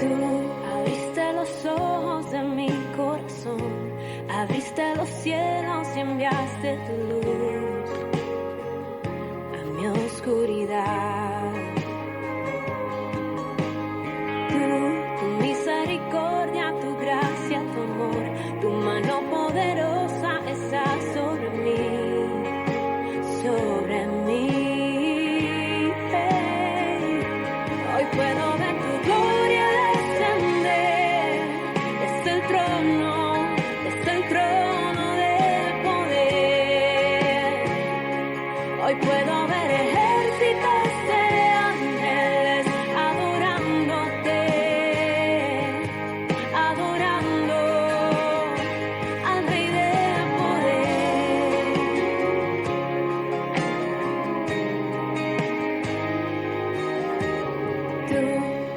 Abriste los ojos de mi corazón, abriste los cielos y enviaste tu luz a mi oscuridad. Tu misericordia, tu gracia, tu amor, tu mano poderosa está sobre mí, sobre mí. Hoy puedo ver tu gloria descender desde el trono del poder. Hoy puedo ver ejércitos de ángeles adorándote, adorando al Rey del poder. Tú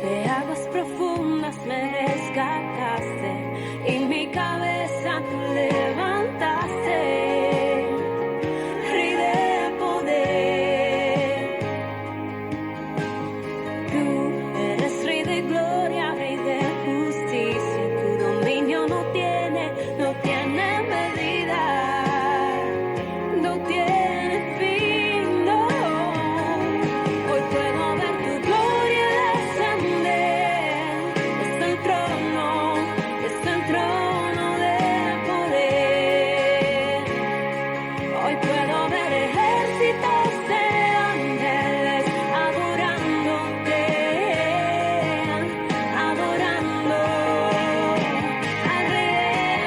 de aguas profundas me rescataste y mi cabeza tú levantaste, Rey de poder. Tú eres Rey de gloria, Rey de justicia. Tu dominio no tiene medida, no tiene fin, no. Hoy puedo ver tu gloria descender desde el trono del poder. Hoy puedo ver ejércitos de ángeles adorándote, adorando al Rey del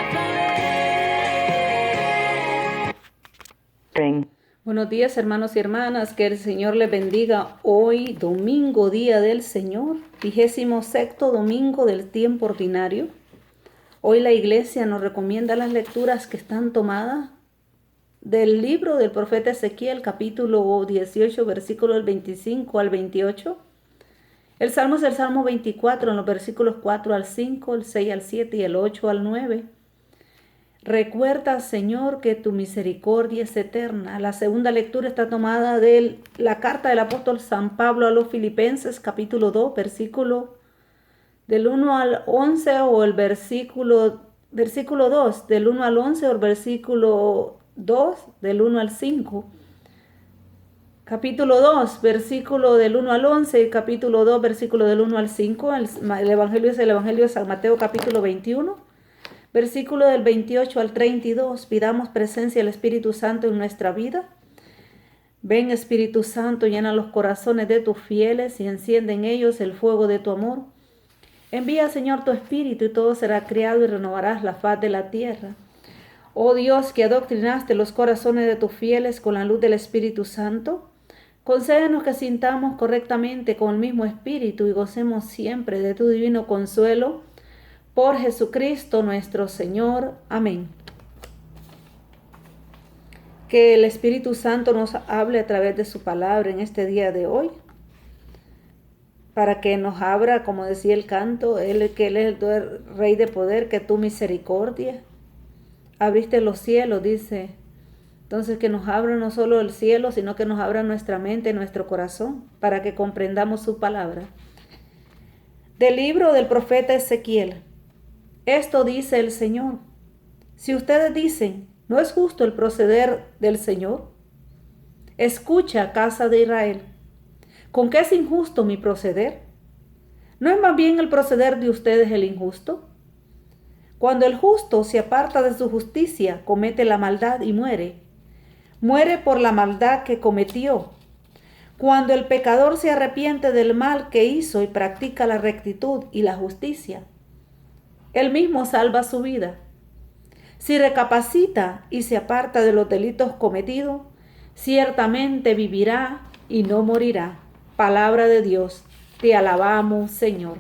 poder. Buenos días, hermanos y hermanas, que el Señor les bendiga hoy, domingo, día del Señor, 26º domingo del tiempo ordinario. Hoy la iglesia nos recomienda las lecturas que están tomadas del libro del profeta Ezequiel, capítulo 18, versículos del 25 al 28. El Salmo es el Salmo 24, en los versículos 4 al 5, el 6 al 7 y el 8 al 9. Recuerda, Señor, que tu misericordia es eterna. La segunda lectura está tomada de la carta del apóstol San Pablo a los Filipenses, capítulo 2, versículo del 1 al 11, o el versículo 2, del 1 al 11, o el versículo 2, del 1 al 5. Capítulo 2, versículo del 1 al 11, y capítulo 2, versículo del 1 al 5. El Evangelio es el Evangelio de San Mateo, capítulo 21. Versículo del 28 al 32, pidamos presencia del Espíritu Santo en nuestra vida. Ven, Espíritu Santo, llena los corazones de tus fieles y enciende en ellos el fuego de tu amor. Envía, Señor, tu Espíritu y todo será creado y renovarás la faz de la tierra. Oh Dios, que adoctrinaste los corazones de tus fieles con la luz del Espíritu Santo, concédenos que sintamos correctamente con el mismo Espíritu y gocemos siempre de tu divino consuelo. Por Jesucristo nuestro Señor. Amén. Que el Espíritu Santo nos hable a través de su palabra en este día de hoy, para que nos abra, como decía el canto, que Él es el Rey de poder, que tu misericordia. Abriste los cielos, dice. Entonces que nos abra no solo el cielo, sino que nos abra nuestra mente, nuestro corazón, para que comprendamos su palabra. Del libro del profeta Ezequiel. Esto dice el Señor: si ustedes dicen, ¿no es justo el proceder del Señor? Escucha, casa de Israel, ¿con qué es injusto mi proceder? ¿No es más bien el proceder de ustedes el injusto? Cuando el justo se aparta de su justicia, comete la maldad y muere. Muere por la maldad que cometió. Cuando el pecador se arrepiente del mal que hizo y practica la rectitud y la justicia, él mismo salva su vida. Si recapacita y se aparta de los delitos cometidos, ciertamente vivirá y no morirá. Palabra de Dios, te alabamos, Señor.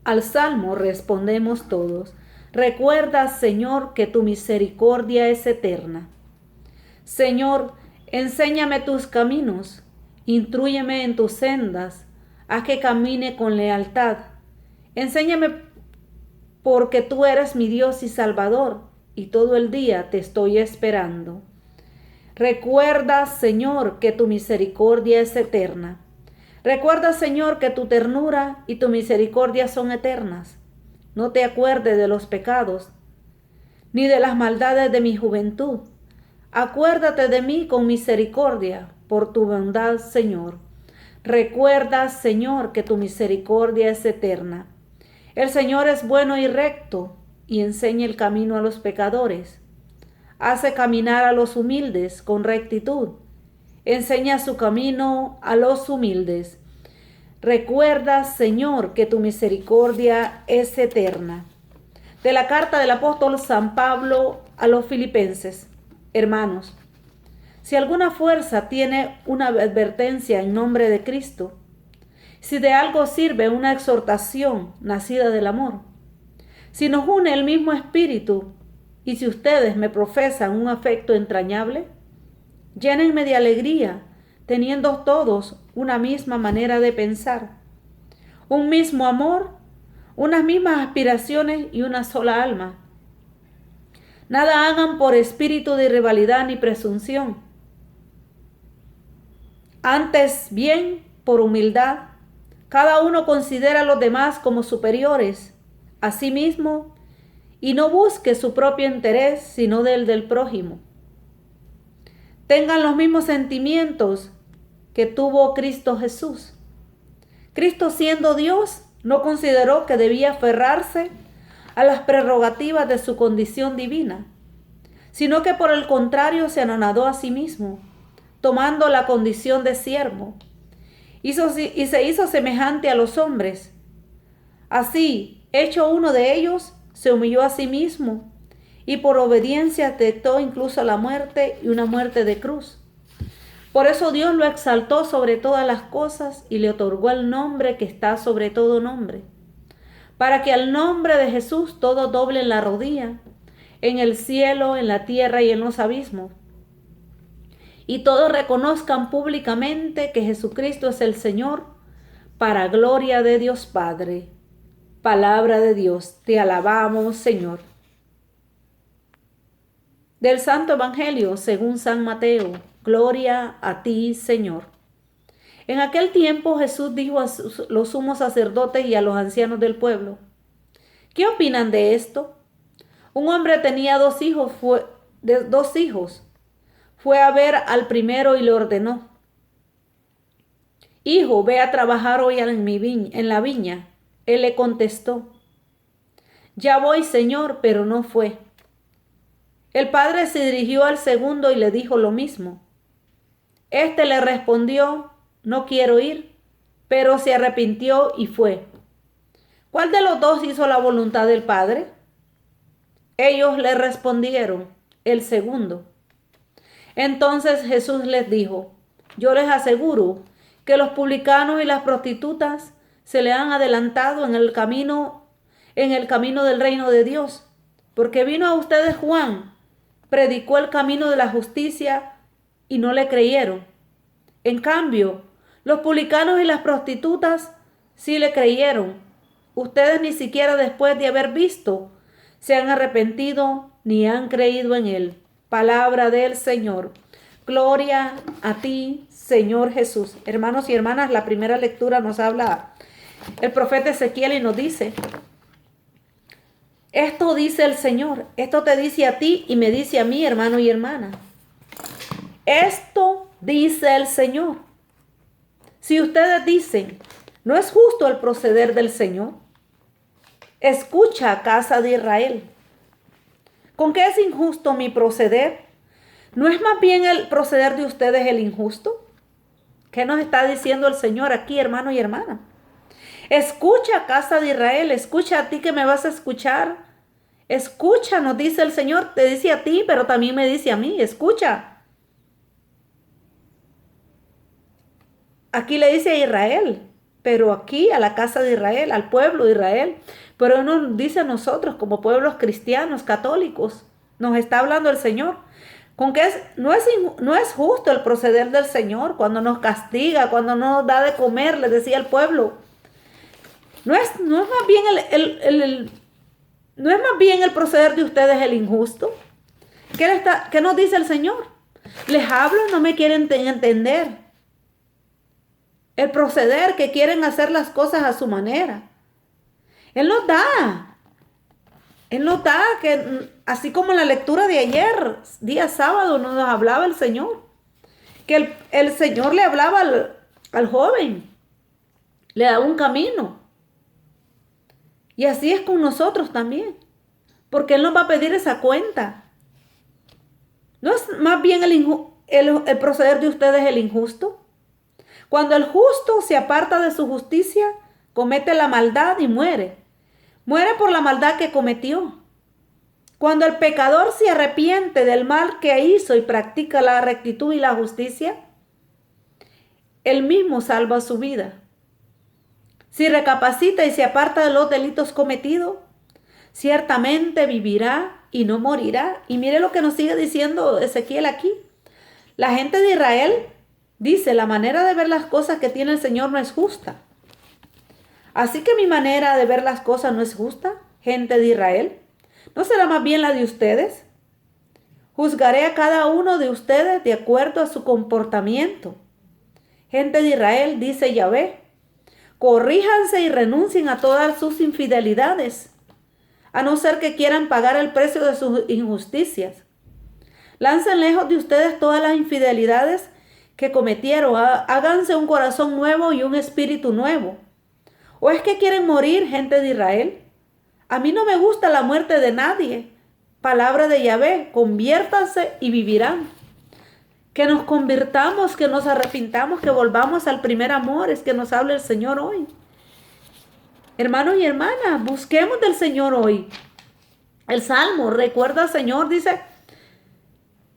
Al salmo respondemos todos: recuerda, Señor, que tu misericordia es eterna. Señor, enséñame tus caminos, instrúyeme en tus sendas, haz que camine con lealtad. Enséñame, porque tú eres mi Dios y Salvador, y todo el día te estoy esperando. Recuerda, Señor, que tu misericordia es eterna. Recuerda, Señor, que tu ternura y tu misericordia son eternas. No te acuerdes de los pecados, ni de las maldades de mi juventud. Acuérdate de mí con misericordia, por tu bondad, Señor. Recuerda, Señor, que tu misericordia es eterna. El Señor es bueno y recto, y enseña el camino a los pecadores. Hace caminar a los humildes con rectitud. Enseña su camino a los humildes. Recuerda, Señor, que tu misericordia es eterna. De la carta del apóstol San Pablo a los Filipenses. Hermanos, si alguna fuerza tiene una advertencia en nombre de Cristo, si de algo sirve una exhortación nacida del amor, si nos une el mismo espíritu, y si ustedes me profesan un afecto entrañable, llénenme de alegría, teniendo todos una misma manera de pensar, un mismo amor, unas mismas aspiraciones y una sola alma. Nada hagan por espíritu de rivalidad ni presunción. Antes bien, por humildad, cada uno considera a los demás como superiores a sí mismo y no busque su propio interés, sino el del prójimo. Tengan los mismos sentimientos que tuvo Cristo Jesús. Cristo, siendo Dios, no consideró que debía aferrarse a las prerrogativas de su condición divina, sino que por el contrario se anonadó a sí mismo, tomando la condición de siervo, y se hizo semejante a los hombres. Así, hecho uno de ellos, se humilló a sí mismo, y por obediencia aceptó incluso la muerte y una muerte de cruz. Por eso Dios lo exaltó sobre todas las cosas y le otorgó el nombre que está sobre todo nombre, para que al nombre de Jesús todos doblen la rodilla, en el cielo, en la tierra y en los abismos, y todos reconozcan públicamente que Jesucristo es el Señor, para gloria de Dios Padre. Palabra de Dios, te alabamos, Señor. Del Santo Evangelio según San Mateo. Gloria a ti, Señor. En aquel tiempo Jesús dijo a los sumos sacerdotes y a los ancianos del pueblo: ¿qué opinan de esto? Un hombre tenía dos hijos. Fue a ver al primero y le ordenó: Hijo, ve a trabajar hoy en la viña. Él le contestó: Ya voy, Señor, pero no fue. El padre se dirigió al segundo y le dijo lo mismo. Este le respondió: No quiero ir, pero se arrepintió y fue. ¿Cuál de los dos hizo la voluntad del padre? Ellos le respondieron: El segundo. Entonces Jesús les dijo: Yo les aseguro que los publicanos y las prostitutas se le han adelantado en el camino del reino de Dios, porque vino a ustedes Juan, predicó el camino de la justicia y no le creyeron. En cambio, los publicanos y las prostitutas sí le creyeron. Ustedes ni siquiera después de haber visto se han arrepentido ni han creído en él. Palabra del Señor. Gloria a ti, Señor Jesús. Hermanos y hermanas, la primera lectura nos habla el profeta Ezequiel y nos dice: esto dice el Señor, esto te dice a ti y me dice a mí, hermano y hermana. Esto dice el Señor. Si ustedes dicen: ¿no es justo el proceder del Señor? Escucha, casa de Israel. ¿Con qué es injusto mi proceder? ¿No es más bien el proceder de ustedes el injusto? ¿Qué nos está diciendo el Señor aquí, hermano y hermana? Escucha, casa de Israel, escucha a ti que me vas a escuchar. Escucha, nos dice el Señor, te dice a ti, pero también me dice a mí, escucha. Aquí le dice a Israel, pero aquí a la casa de Israel, al pueblo de Israel. Pero nos dice a nosotros como pueblos cristianos, católicos, nos está hablando el Señor. ¿Con qué no es justo el proceder del Señor cuando nos castiga, cuando no nos da de comer? Le decía al pueblo. No es más bien el proceder de ustedes el injusto. ¿Qué nos dice el Señor? Les hablo, no me quieren entender. el proceder, que quieren hacer las cosas a su manera. Él nos da. Él nos da, que así como en la lectura de ayer, día sábado, nos hablaba el Señor. Que el Señor le hablaba al joven. Le daba un camino. Y así es con nosotros también. Porque Él nos va a pedir esa cuenta. ¿No es más bien el proceder de ustedes el injusto? Cuando el justo se aparta de su justicia, comete la maldad y muere. Muere por la maldad que cometió. Cuando el pecador se arrepiente del mal que hizo y practica la rectitud y la justicia, él mismo salva su vida. Si recapacita y se aparta de los delitos cometidos, ciertamente vivirá y no morirá. Y mire lo que nos sigue diciendo Ezequiel aquí. La gente de Israel dice, la manera de ver las cosas que tiene el Señor no es justa. Así que mi manera de ver las cosas no es justa, gente de Israel. ¿No será más bien la de ustedes? Juzgaré a cada uno de ustedes de acuerdo a su comportamiento. Gente de Israel, dice Yahvé, corríjanse y renuncien a todas sus infidelidades, a no ser que quieran pagar el precio de sus injusticias. Lancen lejos de ustedes todas las infidelidades que cometieron. Háganse un corazón nuevo y un espíritu nuevo. ¿O es que quieren morir, gente de Israel? A mí no me gusta la muerte de nadie. Palabra de Yahvé, conviértanse y vivirán. Que nos convirtamos, que nos arrepintamos, que volvamos al primer amor, es que nos habla el Señor hoy. Hermanos y hermanas, busquemos del Señor hoy. El Salmo, recuerda, Señor, dice,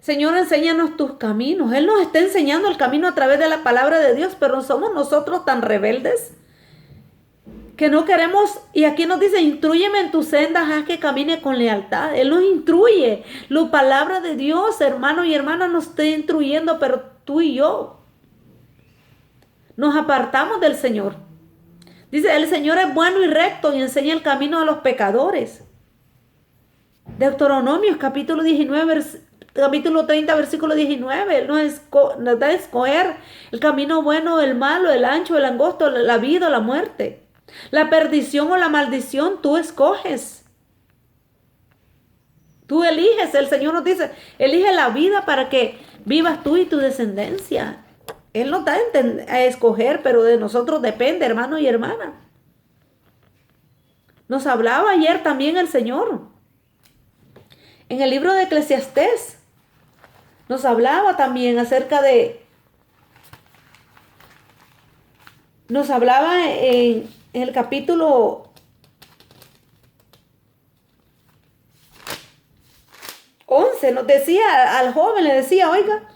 Señor, enséñanos tus caminos. Él nos está enseñando el camino a través de la palabra de Dios, pero somos nosotros tan rebeldes que no queremos. Y aquí nos dice, instrúyeme en tus sendas, haz que camine con lealtad. Él nos instruye. La palabra de Dios, hermano y hermana, nos está instruyendo, pero tú y yo nos apartamos del Señor. Dice, el Señor es bueno y recto y enseña el camino a los pecadores. Deuteronomios capítulo 30, versículo 19. Él nos da a escoger el camino bueno, el malo, el ancho, el angosto, la vida o la muerte. La perdición o la maldición, tú escoges. Tú eliges. El Señor nos dice, elige la vida para que vivas tú y tu descendencia. Él nos da a escoger, pero de nosotros depende, hermano y hermana. Nos hablaba ayer también el Señor. En el libro de Eclesiastés, nos hablaba también acerca de... Nos hablaba en el capítulo 11, nos decía al joven, le decía, oiga,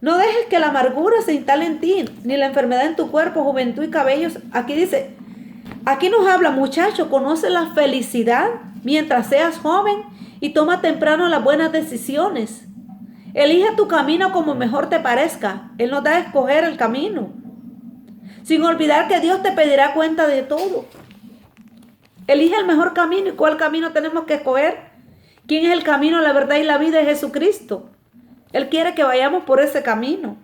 no dejes que la amargura se instale en ti, ni la enfermedad en tu cuerpo, juventud y cabellos. Aquí dice, aquí nos habla, muchacho, conoce la felicidad mientras seas joven y toma temprano las buenas decisiones. Elige tu camino como mejor te parezca. Él nos da a escoger el camino, sin olvidar que Dios te pedirá cuenta de todo. Elige el mejor camino. ¿Y cuál camino tenemos que escoger? ¿Quién es el camino, la verdad y la vida? Es Jesucristo. Él quiere que vayamos por ese camino.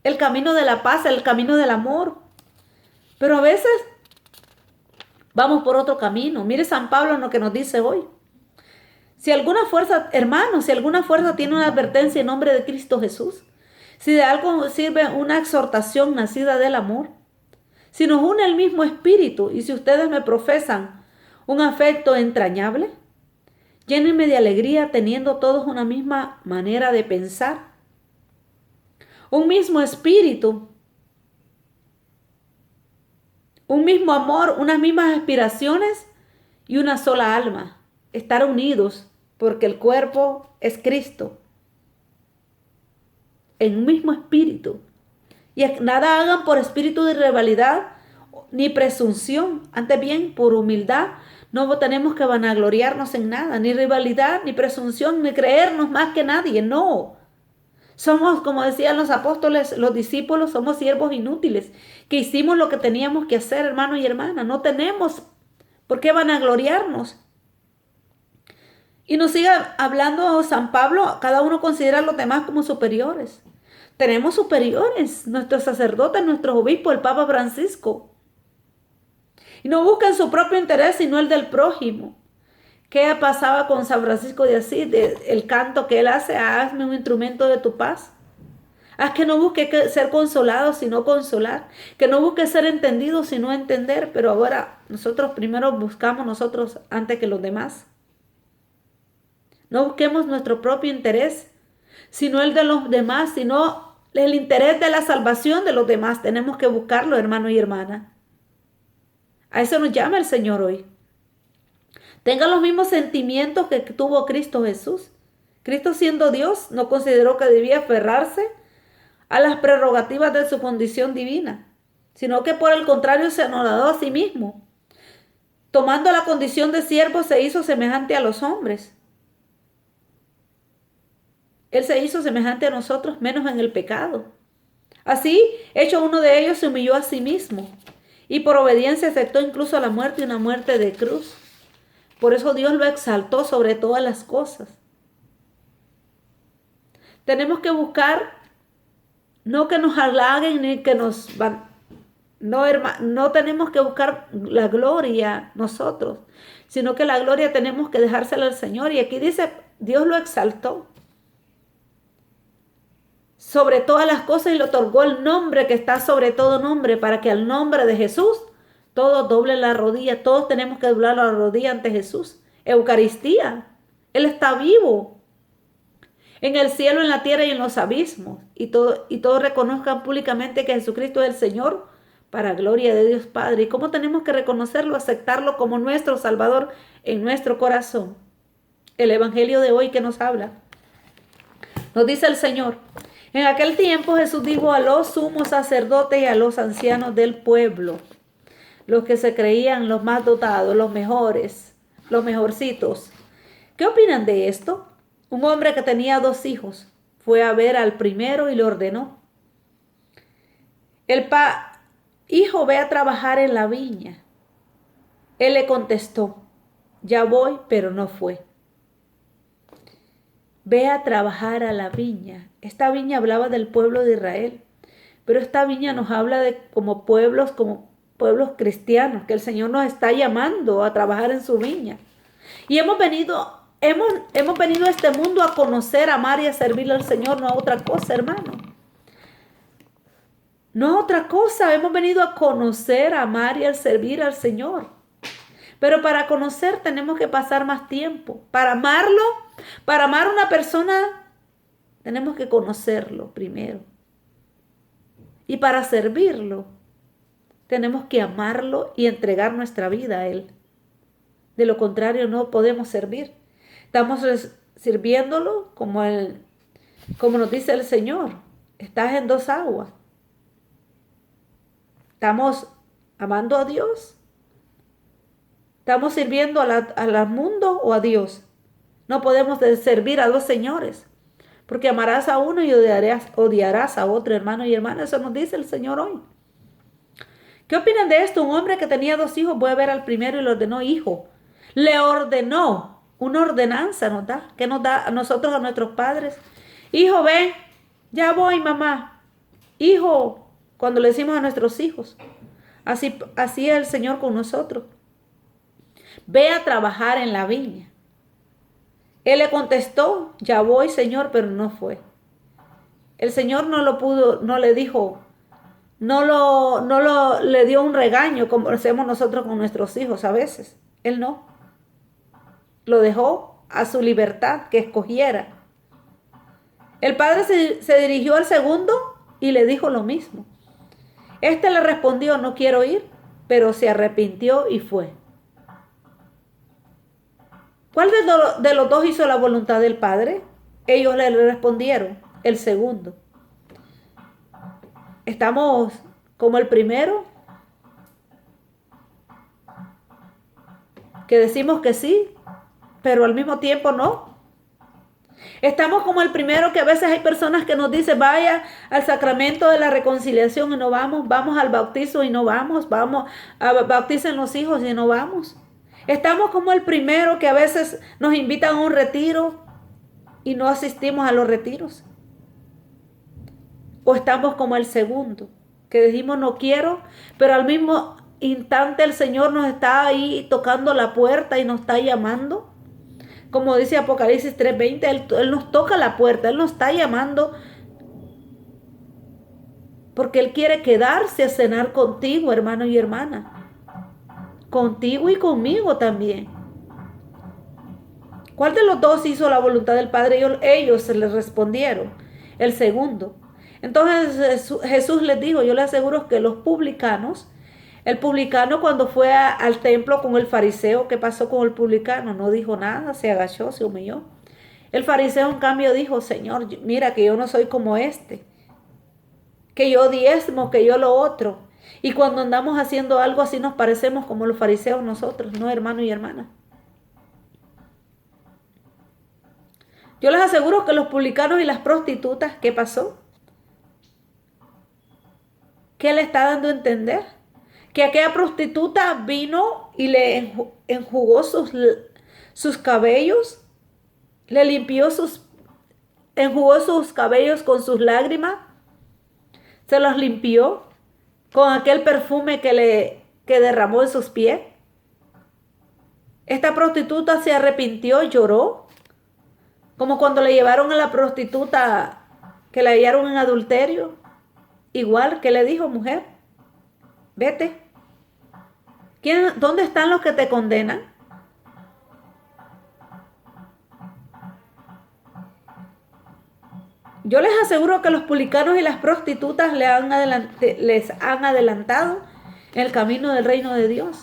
El camino de la paz, el camino del amor. Pero a veces vamos por otro camino. Mire San Pablo lo que nos dice hoy. Si alguna fuerza, hermanos, si alguna fuerza tiene una advertencia en nombre de Cristo Jesús, si de algo sirve una exhortación nacida del amor, si nos une el mismo espíritu y si ustedes me profesan un afecto entrañable, llénenme de alegría teniendo todos una misma manera de pensar, un mismo espíritu, un mismo amor, unas mismas aspiraciones y una sola alma. Estar unidos porque el cuerpo es Cristo. En un mismo espíritu. Y nada hagan por espíritu de rivalidad ni presunción. Antes bien, por humildad, no tenemos que vanagloriarnos en nada. Ni rivalidad, ni presunción, ni creernos más que nadie. No. Somos, como decían los apóstoles, los discípulos, somos siervos inútiles. Que hicimos lo que teníamos que hacer, hermano y hermana. No tenemos por qué vanagloriarnos. Y nos sigue hablando San Pablo, cada uno considera a los demás como superiores. Tenemos superiores, nuestros sacerdotes, nuestros obispos, el Papa Francisco. Y no buscan su propio interés, sino el del prójimo. ¿Qué pasaba con San Francisco de Asís? El canto que él hace, hazme un instrumento de tu paz. Haz que no busque ser consolado, sino consolar. Que no busque ser entendido, sino entender. Pero ahora nosotros primero buscamos nosotros antes que los demás. No busquemos nuestro propio interés, sino el de los demás, sino el interés de la salvación de los demás. Tenemos que buscarlo, hermano y hermana. A eso nos llama el Señor hoy. Tenga los mismos sentimientos que tuvo Cristo Jesús. Cristo, siendo Dios, no consideró que debía aferrarse a las prerrogativas de su condición divina, sino que por el contrario se anonadó a sí mismo. Tomando la condición de siervo, se hizo semejante a los hombres. Él se hizo semejante a nosotros, menos en el pecado. Así, hecho uno de ellos, se humilló a sí mismo y por obediencia aceptó incluso la muerte y una muerte de cruz. Por eso Dios lo exaltó sobre todas las cosas. Tenemos que buscar, no que nos halaguen ni que nos van. No tenemos que buscar la gloria nosotros, sino que la gloria tenemos que dejársela al Señor. Y aquí dice, Dios lo exaltó sobre todas las cosas y le otorgó el nombre que está sobre todo nombre, para que al nombre de Jesús todos doblen la rodilla. Todos tenemos que doblar la rodilla ante Jesús. Eucaristía. Él está vivo. En el cielo, en la tierra y en los abismos. Y todos reconozcan públicamente que Jesucristo es el Señor, para gloria de Dios Padre. ¿Y cómo tenemos que reconocerlo? Aceptarlo como nuestro Salvador en nuestro corazón. El Evangelio de hoy que nos habla. Nos dice el Señor: en aquel tiempo Jesús dijo a los sumos sacerdotes y a los ancianos del pueblo, los que se creían los más dotados, los mejores, los mejorcitos: ¿qué opinan de esto? Un hombre que tenía 2 hijos fue a ver al primero y le ordenó: hijo, ve a trabajar en la viña. Él le contestó: ya voy, pero no fue. Ve a trabajar a la viña. Esta viña hablaba del pueblo de Israel, pero esta viña nos habla de como pueblos cristianos, que el Señor nos está llamando a trabajar en su viña. Y hemos venido a este mundo a conocer, a amar y a servirle al Señor, no a otra cosa, hermano. No a otra cosa, hemos venido a conocer, a amar y a servir al Señor. Pero para conocer tenemos que pasar más tiempo. Para amarlo, para amar a una persona, tenemos que conocerlo primero. Y para servirlo, tenemos que amarlo y entregar nuestra vida a Él. De lo contrario, no podemos servir. Estamos sirviéndolo como nos dice el Señor. Estás en 2 aguas. Estamos amando a Dios. ¿Estamos sirviendo al mundo o a Dios? No podemos servir a 2 señores, porque amarás a uno y odiarás a otro, hermano y hermana. Eso nos dice el Señor hoy. ¿Qué opinan de esto? Un hombre que tenía 2 hijos fue a ver al primero y le ordenó: hijo. Le ordenó, una ordenanza nos da, que nos da a nosotros, a nuestros padres. Hijo, ven, ya voy, mamá. Hijo, cuando le decimos a nuestros hijos. Así es el Señor con nosotros. Ve a trabajar en la viña. Él le contestó: ya voy, Señor, pero no fue. El Señor no le dijo, le dio un regaño como hacemos nosotros con nuestros hijos a veces. Él no. Lo dejó a su libertad, que escogiera. El padre se dirigió al segundo y le dijo lo mismo. Este le respondió: no quiero ir, pero se arrepintió y fue. ¿Cuál de los 2 hizo la voluntad del Padre? Ellos le respondieron: el segundo. ¿Estamos como el primero, que decimos que sí, pero al mismo tiempo no? Estamos como el primero, que a veces hay personas que nos dicen: vaya al sacramento de la reconciliación y no vamos, vamos al bautizo y no vamos a bautizar los hijos y no vamos. Estamos como el primero, que a veces nos invitan a un retiro y no asistimos a los retiros. ¿O estamos como el segundo, que dijimos no quiero, pero al mismo instante el Señor nos está ahí tocando la puerta y nos está llamando? Como dice Apocalipsis 3:20, él nos toca la puerta, Él nos está llamando porque Él quiere quedarse a cenar contigo, hermano y hermana. Contigo y conmigo también. ¿Cuál de los dos hizo la voluntad del Padre? Ellos se les respondieron. El segundo. Entonces Jesús les dijo, yo les aseguro que los publicanos, el publicano cuando fue al templo con el fariseo, ¿qué pasó con el publicano? No dijo nada, se agachó, se humilló. El fariseo en cambio dijo, Señor, mira que yo no soy como este, que yo diezmo, que yo lo otro. Y cuando andamos haciendo algo así nos parecemos como los fariseos nosotros, ¿no, hermano y hermana? Yo les aseguro que los publicanos y las prostitutas, ¿qué pasó? ¿Qué le está dando a entender? Que aquella prostituta vino y le enjugó sus cabellos, le limpió enjugó sus cabellos con sus lágrimas, se los limpió con aquel perfume que derramó en sus pies. Esta prostituta se arrepintió, lloró, como cuando le llevaron a la prostituta que la hallaron en adulterio. Igual que le dijo, mujer, vete. ¿Dónde están los que te condenan? Yo les aseguro que los publicanos y las prostitutas les han adelantado en el camino del reino de Dios.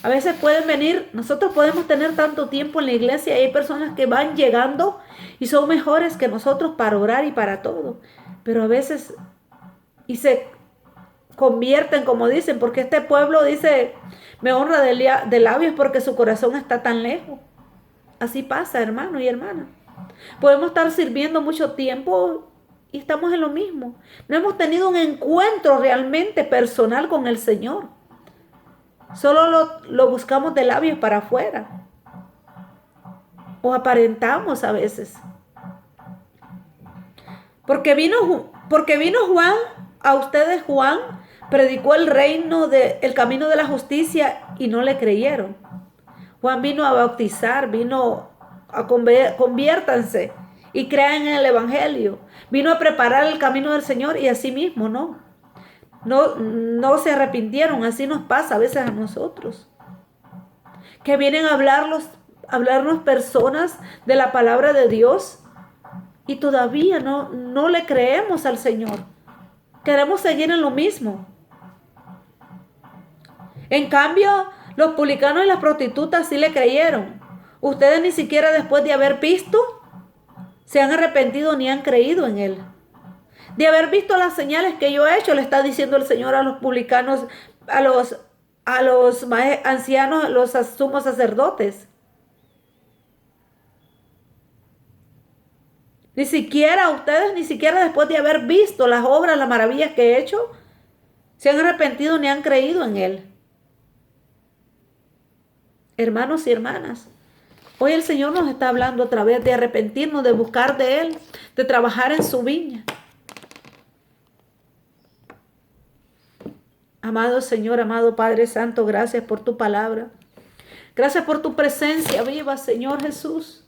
A veces pueden venir, nosotros podemos tener tanto tiempo en la iglesia y hay personas que van llegando y son mejores que nosotros para orar y para todo. Pero a veces, y se convierten, como dicen, porque este pueblo dice, me honra de labios porque su corazón está tan lejos. Así pasa, hermano y hermana. Podemos estar sirviendo mucho tiempo y estamos en lo mismo. No hemos tenido un encuentro realmente personal con el Señor. Solo lo buscamos de labios para afuera. O aparentamos a veces. Porque vino Juan, a ustedes Juan predicó el camino de la justicia y no le creyeron. Juan vino a bautizar, vino a conviértanse y crean en el evangelio. Vino a preparar el camino del Señor y así mismo no se arrepintieron. Así nos pasa a veces a nosotros. Que vienen a hablarnos personas de la palabra de Dios y todavía no le creemos al Señor. Queremos seguir en lo mismo. En cambio, los publicanos y las prostitutas sí le creyeron. Ustedes ni siquiera después de haber visto se han arrepentido ni han creído en Él. De haber visto las señales que yo he hecho, le está diciendo el Señor a los publicanos, a los ancianos, a los sumos sacerdotes. Ustedes ni siquiera después de haber visto las obras, las maravillas que he hecho, se han arrepentido ni han creído en Él. Hermanos y hermanas, hoy el Señor nos está hablando a través de arrepentirnos, de buscar de Él, de trabajar en su viña. Amado Señor, amado Padre Santo, gracias por tu palabra. Gracias por tu presencia viva, Señor Jesús.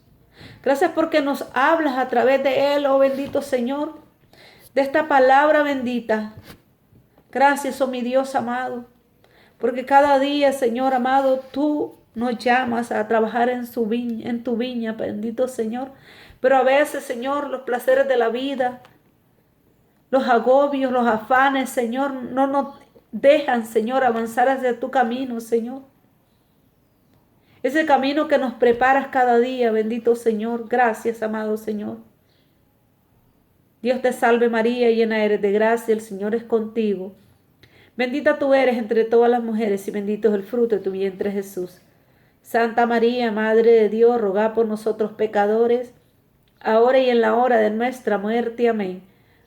Gracias porque nos hablas a través de Él, oh bendito Señor, de esta palabra bendita. Gracias, oh mi Dios amado, porque cada día, Señor amado, tú nos llamas a trabajar en tu viña, bendito Señor. Pero a veces, Señor, los placeres de la vida, los agobios, los afanes, Señor, no nos dejan, Señor, avanzar hacia tu camino, Señor. Ese camino que nos preparas cada día, bendito Señor. Gracias, amado Señor. Dios te salve María, llena eres de gracia, el Señor es contigo. Bendita tú eres entre todas las mujeres y bendito es el fruto de tu vientre, Jesús. Santa María, Madre de Dios, ruega por nosotros pecadores, ahora y en la hora de nuestra muerte. Amén.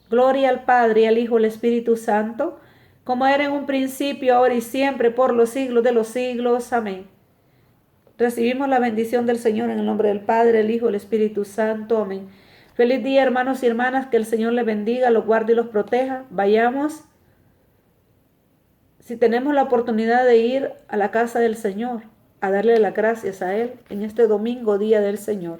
Gloria al Padre, y al Hijo, y al Espíritu Santo, como era en un principio, ahora y siempre, por los siglos de los siglos. Amén. Recibimos la bendición del Señor en el nombre del Padre, el Hijo, y el Espíritu Santo. Amén. Feliz día, hermanos y hermanas, que el Señor les bendiga, los guarde y los proteja. Vayamos, si tenemos la oportunidad de ir a la casa del Señor, a darle las gracias a Él en este domingo, día del Señor.